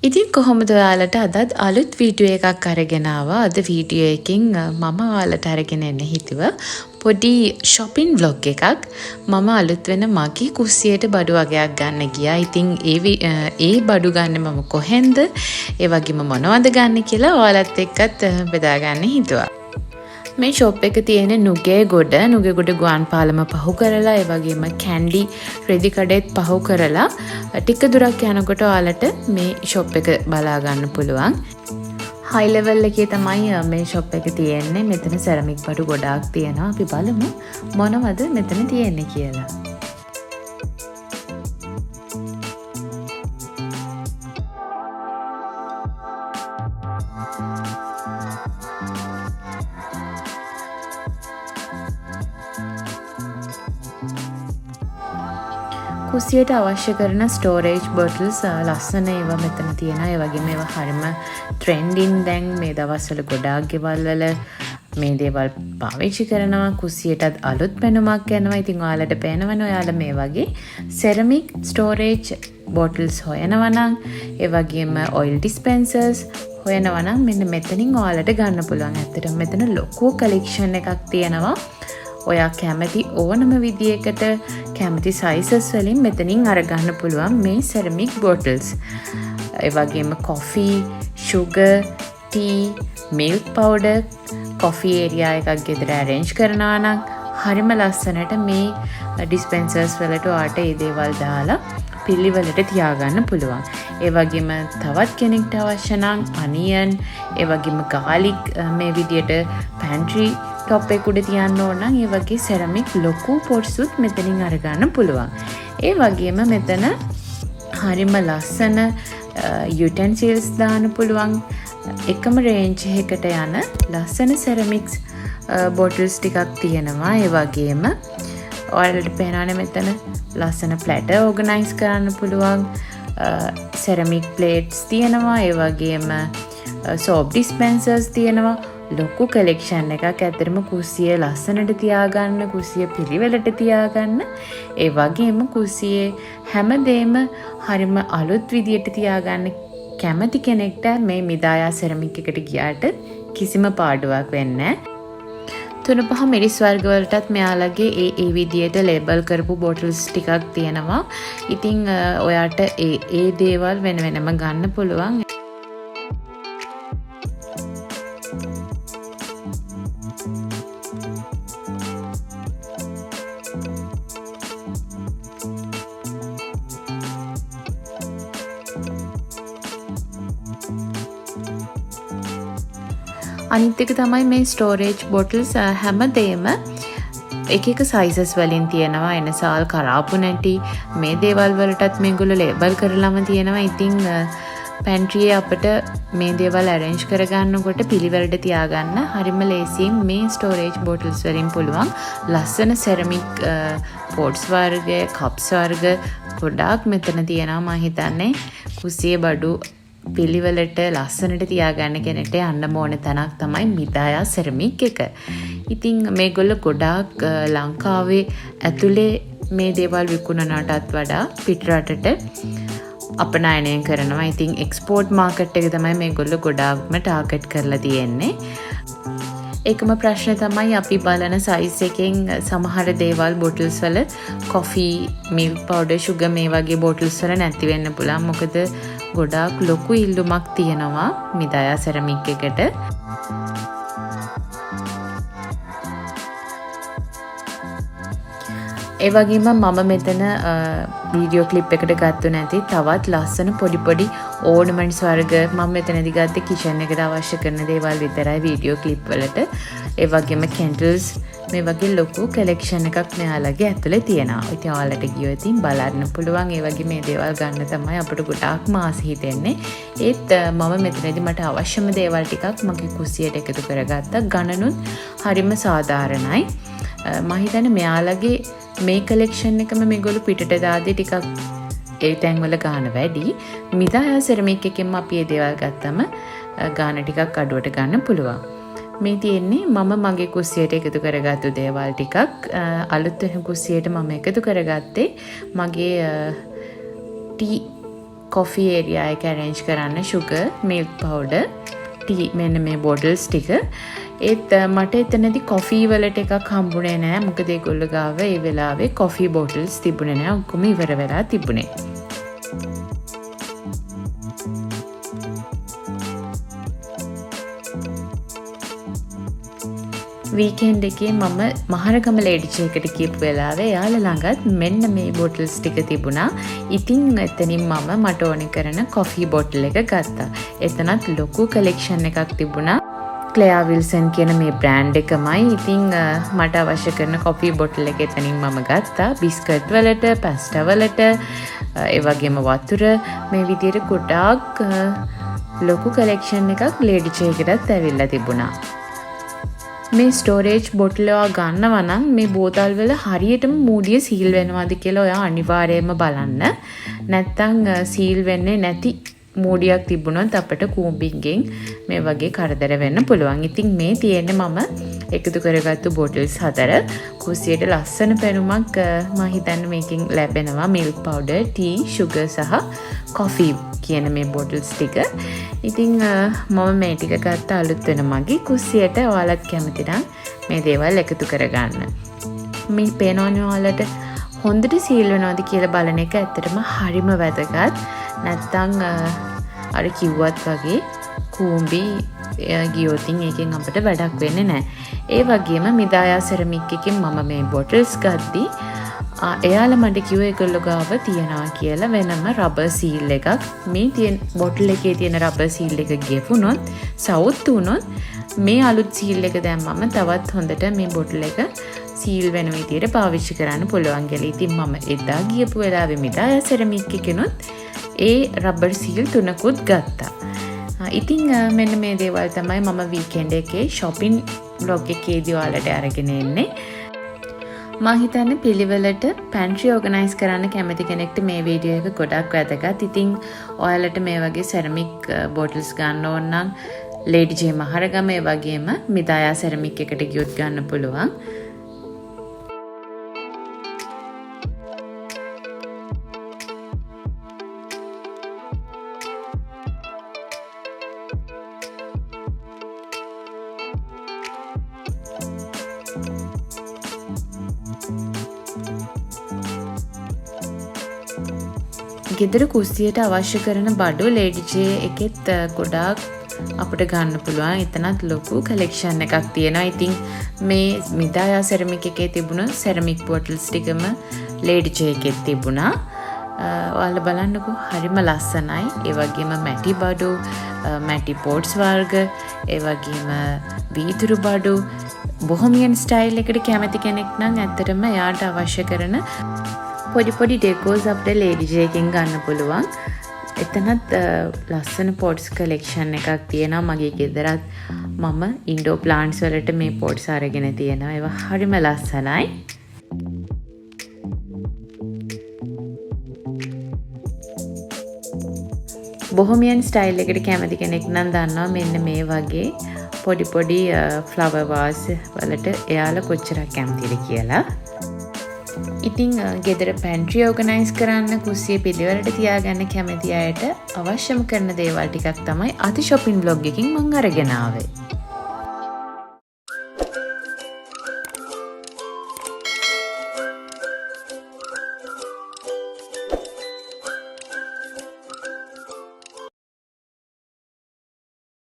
ඉතින් කොහොමද ඔයාලට අදත් අලුත් වීඩියෝ එකක් අරගෙන ආවා. අද වීඩියෝ එකෙන් මම ඔයාලට අරගෙන එන්න හිතුවා පොඩි shopping vlog එකක්. මම අලුත් වෙන මගේ කුස්සියට බඩු වගයක් ගන්න ගියා. ඉතින් ඒ බඩු ගන්න මම කොහෙන්ද? ඒ වගේම මොනවද ගන්න කියලා ඔයාලත් එක්කත් බෙදා ගන්න හිතුවා. මේ ෂොප් එක තියෙන නුගේගොඩ ගුවන් පාලම පහු කරලා ඒ වගේම කැන්ඩි රෙදි කඩේත් පහු කරලා ටික දුරක් යනකොට ඔයාලට මේ ෂොප් එක බලා ගන්න පුළුවන්. හයි ලෙවල් එකේ තමයි මේ ෂොප් එක තියෙන්නේ. මෙතන සෙරමික් බඩු ගොඩාක් තියෙනවා. අපි බලමු මොනවද මෙතන තියෙන්නේ කියලා. කුස්සියට අවශ්‍ය කරන ස්ටෝරේජ් බොටල්ස් ලස්සන ඒවා මෙතන තියෙනවා. ඒ වගේම ඒවා හරිම ට්‍රෙන්ඩින් දැන් මේ දවස්වල ගොඩාක් ගෙවල් වල මේ දේවල් පාවිච්චි කරනවා. කුස්සියටත් අලුත් පෙනුමක් යනවා. ඉතින් ඔයාලට පේනවනේ ඔයාලා මේ වගේ සෙරමික් ස්ටෝරේජ් බොටල්ස් හොයනවා නම් ඒ වගේම ඔයිල් ඩිස්පෙන්සර්ස් හොයනවා නම් මෙන්න මෙතනින් ඔයාලට ගන්න පුළුවන්. ඇත්තටම මෙතන ලොකු කලෙක්ෂන් එකක් තියෙනවා. ඔයා කැමති ඕනම විදියකට කැමති සයිසස් වලින් මෙතනින් අරගන්න පුළුවන් මේ සෙරමික් බොටල්ස්. ඒ වගේම coffee, sugar, tea, milk powder, coffee area එකක් ගෙදර arrange කරනවා නම් හරිම ලස්සනට මේ ඩිස්පෙන්සර්ස් වලට ඔයාට මේ දේවල් දාලා පිළිවෙලට තියාගන්න පුළුවන්. ඒ වගේම තවත් කෙනෙක්ට අවශ්‍ය නම් අනියන්, ඒ වගේම ගාලික් මේ විදියට පැන්ට්‍රි ටොප් එක උඩ තියන්න ඕන නම් ඒ වගේ සෙරමික් ලොකු පොට්සුත් මෙතනින් අරගන්න පුළුවන්. ඒ වගේම මෙතන හරිම ලස්සන යුටෙන්සිල්ස් දාන්න පුළුවන්. එකම රේන්ජ් එකකට යන ලස්සන සෙරමික්ස් බොටල්ස් ටිකක් තියෙනවා. ඒ වගේම ඔයාලට පේනවනේ මෙතන ලස්සන ප්ලැටර් ඕගනයිස් කරන්න පුළුවන්. සෙරමික් ප්ලේට්ස් තියෙනවා. ඒ වගේම සෝප් ඩිස්පෙන්සර්ස් තියෙනවා. ලොකු කලෙක්ෂන් එකක්. ඇත්තටම කුස්සිය ලස්සනට තියාගන්න, කුස්සිය පිළිවෙලට තියාගන්න, ඒ වගේම කුස්සියේ හැමදේම හරිම අලුත් විදියට තියාගන්න කැමති කෙනෙක්ට මේ මිදායා සෙරමික් එකට ගියාට කිසිම පාඩුවක් වෙන්නේ නැහැ. 3-5 මිරිස් වර්ග වලටත් මෙයාලගේ ඒ විදියට ලේබල් කරපු බොටල්ස් ටිකක් තියෙනවා. ඉතින් ඔයාට ඒ දේවල් වෙන වෙනම ගන්න පුළුවන්. අනිත් එක තමයි මේ ස්ටෝරේජ් බොටල්ස් හැමදේම එක සයිසස් වලින් තියෙනවා. එනසාල්, කරාපු නැටි මේ දේවල් වලටත් මේගොල්ලෝ ලේබල් කරලාම තියෙනවා. ඉතින් පැන්ට්‍රියේ අපිට මේ දේවල් arrange කරගන්නකොට පිළිවෙලට තියාගන්න හරිම ලේසියෙන් මේ ස්ටෝරේජ් බොටල්ස් වලින් පුළුවන්. ලස්සන සෙරමික් පොට්ස් වර්ග, කප්ස් වර්ග ගොඩාක් මෙතන තියෙනවා. මම හිතන්නේ කුස්සියේ බඩු පිළිවෙලට ලස්සනට තියාගන්න කෙනෙක්ට යන්න ඕන තැනක් තමයි මිදායා සෙරමික් එක. ඉතින් මේගොල්ලෝ ගොඩාක් ලංකාවේ ඇතුලේ මේ දේවල් විකුණනටත් වඩා පිටරටට අපනයනය කරනවා. ඉතින් එක්ස්පෝර්ට් මාකට් එක තමයි මේගොල්ලෝ ගොඩාක්ම ටාගට් කරලා තියෙන්නේ. ඒකම ප්‍රශ්නේ තමයි අපි බලන සයිස් එකෙන් සමහර දේවල් බොටල්ස් වල කොෆී, මිල්ක් පවුඩර්, ෂුගර් මේ වගේ බොටල්ස් වල නැති වෙන්න පුළුවන්. මොකද ගොඩාක් ලොකු ඉල්ලුමක් තියෙනවා මිදායා සෙරමික් එකට. ඒ වගේම මම මෙතන වීඩියෝ ක්ලිප් එකට ගත්තු නැති තවත් ලස්සන පොඩි ඕර්නමන්ට්ස් වර්ග මම මෙතනදී ගත්තේ කිචන් එකට අවශ්‍ය කරන දේවල් විතරයි වීඩියෝ ක්ලිප් වලට. ඒ වගේම කැන්ඩල්ස් මේ වගේ ලොකු කලෙක්ෂන් එකක් මෙයාලගේ ඇතුලේ තියෙනවා. ඉතින් ඔයාලට ගියොත් ඉතින් බලන්න පුළුවන්. ඒ වගේ මේ දේවල් ගන්න තමයි අපිට ගොඩාක්ම ආස හිතෙන්නේ. ඒත් මම මෙතනදී මට අවශ්‍යම දේවල් ටිකක් මගේ කුස්සියට එකතු කරගත්තා. ගණනුත් හරිම සාධාරණයි. මම හිතන්නේ මෙයාලගේ මේ කලෙක්ෂන් එකම මේගොල්ලෝ පිටට දාදී ටිකක් ඒ තැන්වල ගාන වැඩි. මිදායා සෙරමික් එකෙන්ම අපි මේ දේවල් ගත්තම ගාන ටිකක් අඩුවට ගන්න පුළුවන්. මේ තියෙන්නේ මම මගේ කුස්සියට එකතු කරගත්තු දේවල් ටිකක්. අලුත් වෙන කුස්සියට මම එකතු කරගත්තේ මගේ ටී කොෆි ඒරියා එක arrange කරන්න sugar, milk powder, tea මෙන්න මේ bottles ටික. ඒත් මට එතනදී කොෆි වලට එකක් හම්බුනේ නෑ. මොකද ඒගොල්ලෝ ගාව ඒ වෙලාවේ කොෆි bottles තිබුණේ නෑ. ඔක්කොම ඉවර වෙලා තිබුණේ. වීකෙන්ඩ් එකේ මම මහරගම ලේඩිච් එකට ගියපු වෙලාවේ එයාලා ළඟත් මෙන්න මේ බොටල්ස් ටික තිබුණා. ඉතින් එතනින් මම මට ඕනේ කරන කොෆි බොටල් එක ගත්තා. එතනත් ලොකු කලෙක්ෂන් එකක් තිබුණා. ක්ලෙයා විල්සන් කියන මේ බ්‍රෑන්ඩ් එකමයි. ඉතින් මට අවශ්‍ය කරන කොෆි බොටල් එක එතනින් මම ගත්තා. බිස්කට් වලට, පැස්ටා වලට, ඒ වගේම වතුර මේ විදිහට ගොඩාක් ලොකු කලෙක්ෂන් එකක් ලේඩිච් එකකටත් ඇවිල්ලා තිබුණා. මේ ස්ටෝරේජ් බොටල් එක ගන්නවා නම් මේ බෝතල් වල හරියටම මූඩිය සීල් වෙනවද කියලා ඔයා අනිවාර්යයෙන්ම බලන්න. නැත්තම් සීල් වෙන්නේ නැති මූඩියක් තිබුණොත් අපිට කූඹින්ගෙන් මේ වගේ කරදර වෙන්න පුළුවන්. ඉතින් මේ තියෙන්නේ මම එකතු කරගත්තු බොටල්ස් 4. කුස්සියට ලස්සන පෙනුමක් මම හිතන්නේ මේකෙන් ලැබෙනවා. මිල්ක් පවුඩර්, ටී, sugar සහ කොෆි කියන මේ බොටල්ස් ටික. ඉතින් මම මේ ටික ගත්ත අලුත් වෙන මගේ කුස්සියට. ඔයාලත් කැමති නම් මේ දේවල් එකතු කරගන්න. මේ පේනවනේ ඔයාලට හොඳට සීල් වෙනවද කියලා බලන එක ඇත්තටම හරිම වැදගත්. නැත්තම් අර කිව්වත් වගේ කූඹි ගියොතින් ඒකෙන් අපිට වැඩක් වෙන්නේ නැහැ. ඒ වගේම මිදායා සෙරමික් එකෙන් මම මේ බොටල්ස් ගද්දි එයාලා මට කිව්වා ඒගොල්ලෝ ගාව තියනවා කියලා වෙනම රබර් සීල් එකක්. මේ තියෙන බොටල් එකේ තියෙන රබර් සීල් එක ගෙවුනොත් සවුත් වුණොත් මේ අලුත් සීල් එක දැම්මම තවත් හොඳට මේ බොටල් එක සීල් වෙන විදියට පාවිච්චි කරන්න පුළුවන් කියලා. ඉතින් මම එදා ගියපු වෙලාවේ මිදායා සෙරමික් එකනොත් ඒ රබර් සීල් 3කුත් ගත්තා. ඉතින් මෙන්න මේ දේවල් තමයි මම වීකෙන්ඩ් එකේ shopping vlog එකේදී ඔයාලට අරගෙන එන්නේ. මම හිතන්නේ පිළිවෙලට pantry organize කරන්න කැමති කෙනෙක්ට මේ වීඩියෝ එක ගොඩක් වැදගත්. ඉතින් ඔයාලට මේ වගේ ceramic bottles ගන්න ඕන නම් Lady J මහරගම ඒ වගේම මිදායා ceramic එකට ගියොත් ගන්න පුළුවන්. ගෙදර කුස්සියට අවශ්‍ය කරන බඩු ලේඩි ජේ එකෙත් ගොඩාක් අපිට ගන්න පුළුවන්. එතනත් ලොකු කලෙක්ෂන් එකක් තියෙනවා. ඉතින් මේ මිදායා සෙරමික් එකේ තිබුණ සෙරමික් බොටල්ස් ටිකම ලේඩි ජේ එකෙත් තිබුණා. ඔයාලා බලන්නකෝ හරිම ලස්සනයි. ඒ වගේම මැටි බඩු, මැටි පොට්ස් වර්ග, ඒ වගේම වීදුරු බඩු බොහොමියන් ස්ටයිල් එකට කැමති කෙනෙක් නම් ඇත්තටම එයාට අවශ්‍ය කරන පොඩි පොඩි ඩෙකෝස් අපිට ලේඩි ජේ එකෙන් ගන්න පුළුවන්. එතනත් ලස්සන පොට්ස් කලෙක්ෂන් එකක් තියෙනවා. මගේ ගෙදරත් මම ඉන්ඩෝ ප්ලාන්ට්ස් වලට මේ පොට්ස් අරගෙන තියෙනවා. ඒවා හරිම ලස්සනයි. බොහොමියන් ස්ටයිල් එකට කැමති කෙනෙක් නම් දන්නවා මෙන්න මේ වගේ පොඩි පොඩි ෆ්ලවර් වාස් වලට එයාලා කොච්චරක් කැමතිද කියලා. ඉතින් ගෙදර පැන්ට්‍රි ඕගනයිස් කරන්න කුස්සිය පිළිවෙලට තියාගන්න කැමති අයට අවශ්‍යම කරන දේවල් ටිකක් තමයි අද shopping vlog එකකින් මම අරගෙන ආවේ.